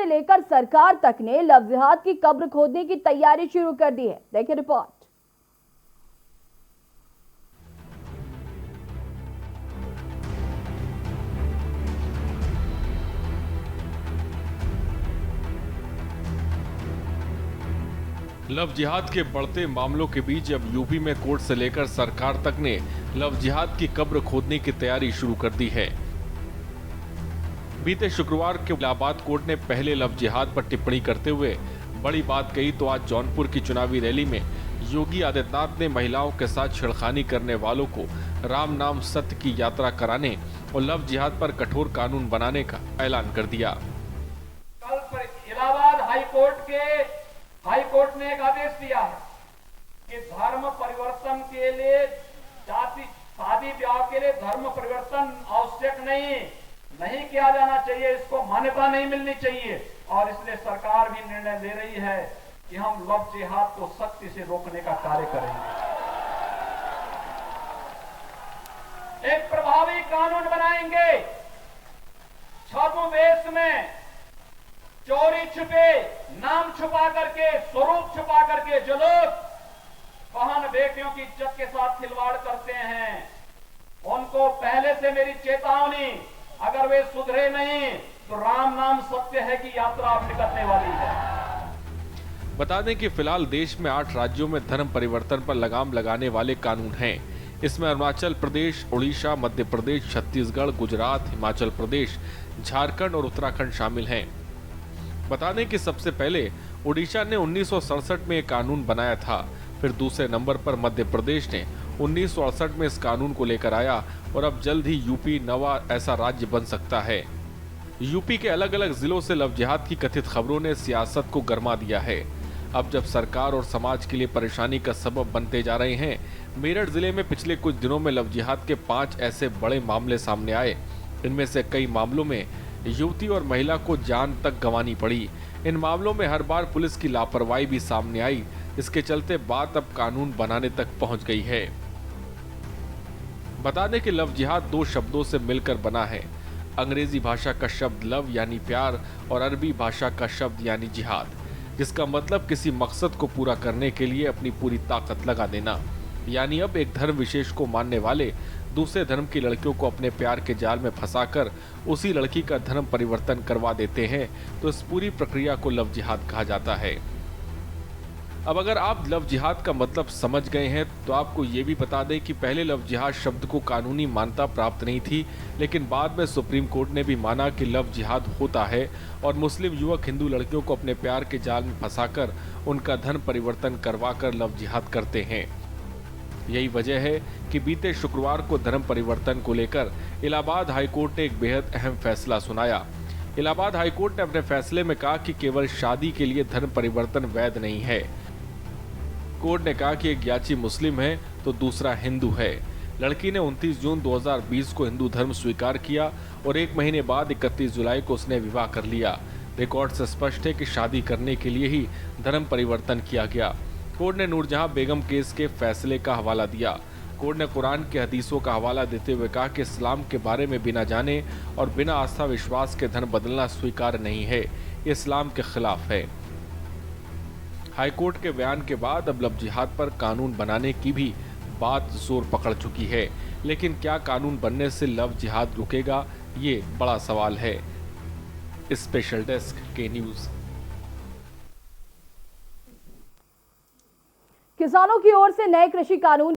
लेकर सरकार तक ने लव जिहाद की कब्र खोदने की तैयारी शुरू कर दी है। देखिए रिपोर्ट। लव जिहाद के बढ़ते मामलों के बीच अब यूपी में कोर्ट से लेकर सरकार तक ने लव जिहाद की कब्र खोदने की तैयारी शुरू कर दी है। बीते शुक्रवार के इलाहाबाद कोर्ट ने पहले लव जिहाद पर टिप्पणी करते हुए बड़ी बात कही तो आज जौनपुर की चुनावी रैली में योगी आदित्यनाथ ने महिलाओं के साथ छेड़खानी करने वालों को राम नाम सत्य की यात्रा कराने और लव जिहाद पर कठोर कानून बनाने का ऐलान कर दिया। कल इलाहाबाद हाई कोर्ट ने एक आदेश दिया है कि धर्म परिवर्तन के लिए शादी ब्याह के लिए धर्म परिवर्तन आवश्यक नहीं किया जाना चाहिए, इसको मान्यता नहीं मिलनी चाहिए। और इसलिए सरकार भी निर्णय ले रही है कि हम लव जिहाद को सख्ती से रोकने का कार्य करेंगे। एक प्रभावी कानून बनाएंगे। छद्मवेश में चोरी छुपे, नाम छुपा करके, स्वरूप छुपा करके जो लोग बहन बेटियों की इज्जत के साथ खिलवाड़ करते हैं, उनको पहले से मेरी चेतावनी, अगर वे सुधरे नहीं तो राम नाम सत्य है की यात्रा अब निकलने वाली है। बता दें कि फिलहाल देश में 8 राज्यों में धर्म परिवर्तन पर लगाम लगाने वाले कानून हैं। इसमें अरुणाचल प्रदेश, उड़ीसा, मध्य प्रदेश, छत्तीसगढ़, गुजरात, हिमाचल प्रदेश, झारखंड और उत्तराखंड शामिल हैं। बता दें कि सबसे पहले उड़ीसा ने 1967 में एक कानून बनाया था, फिर दूसरे नंबर पर मध्य प्रदेश ने 1968 में इस कानून को लेकर आया और अब जल्द ही यूपी नवा ऐसा राज्य बन सकता है। यूपी के अलग अलग जिलों से लव जिहाद की कथित खबरों ने सियासत को गरमा दिया है। अब जब सरकार और समाज के लिए परेशानी का सबब बनते जा रहे हैं, मेरठ जिले में पिछले कुछ दिनों में लव जिहाद के 5 ऐसे बड़े मामले सामने आए। इनमें से कई मामलों में युवती और महिला को जान तक गंवानी पड़ी। इन मामलों में हर बार पुलिस की लापरवाही भी सामने आई। इसके चलते बात अब कानून बनाने तक पहुंच गई है। बता दें कि लव जिहाद 2 शब्दों से मिलकर बना है। अंग्रेजी भाषा का शब्द लव यानी प्यार और अरबी भाषा का शब्द यानी जिहाद, जिसका मतलब किसी मकसद को पूरा करने के लिए अपनी पूरी ताकत लगा देना। यानी अब एक धर्म विशेष को मानने वाले दूसरे धर्म की लड़कियों को अपने प्यार के जाल में फंसाकर उसी लड़की का धर्म परिवर्तन करवा देते हैं, तो इस पूरी प्रक्रिया को लव जिहाद कहा जाता है। अब अगर आप लव जिहाद का मतलब समझ गए हैं तो आपको ये भी बता दें कि पहले लव जिहाद शब्द को कानूनी मान्यता प्राप्त नहीं थी, लेकिन बाद में सुप्रीम कोर्ट ने भी माना कि लव जिहाद होता है और मुस्लिम युवक हिंदू लड़कियों को अपने प्यार के जाल में फंसाकर उनका धर्म परिवर्तन करवाकर लव जिहाद करते हैं। यही वजह है कि बीते शुक्रवार को धर्म परिवर्तन को लेकर इलाहाबाद हाईकोर्ट ने एक बेहद अहम फैसला सुनाया। इलाहाबाद हाईकोर्ट ने अपने फैसले में कहा कि केवल शादी के लिए धर्म परिवर्तन वैध नहीं है। कोर्ट ने कहा कि एक याची मुस्लिम है तो दूसरा हिंदू है। लड़की ने 29 जून 2020 को हिंदू धर्म स्वीकार किया और 1 महीने बाद 31 जुलाई को उसने विवाह कर लिया। रिकॉर्ड से स्पष्ट है कि शादी करने के लिए ही धर्म परिवर्तन किया गया। कोर्ट ने नूरजहां बेगम केस के फैसले का हवाला दिया। कोर्ट ने कुरान के हदीसों का हवाला देते हुए कहा कि इस्लाम के बारे में बिना जाने और बिना आस्था विश्वास के धर्म बदलना स्वीकार नहीं है, ये इस्लाम के खिलाफ है। हाईकोर्ट के बयान के बाद अब लव जिहाद पर कानून बनाने की भी बात जोर पकड़ चुकी है, लेकिन क्या कानून बनने से लव जिहाद रुकेगा, ये बड़ा सवाल है। स्पेशल डेस्क के न्यूज़। किसानों की ओर से नए कृषि कानून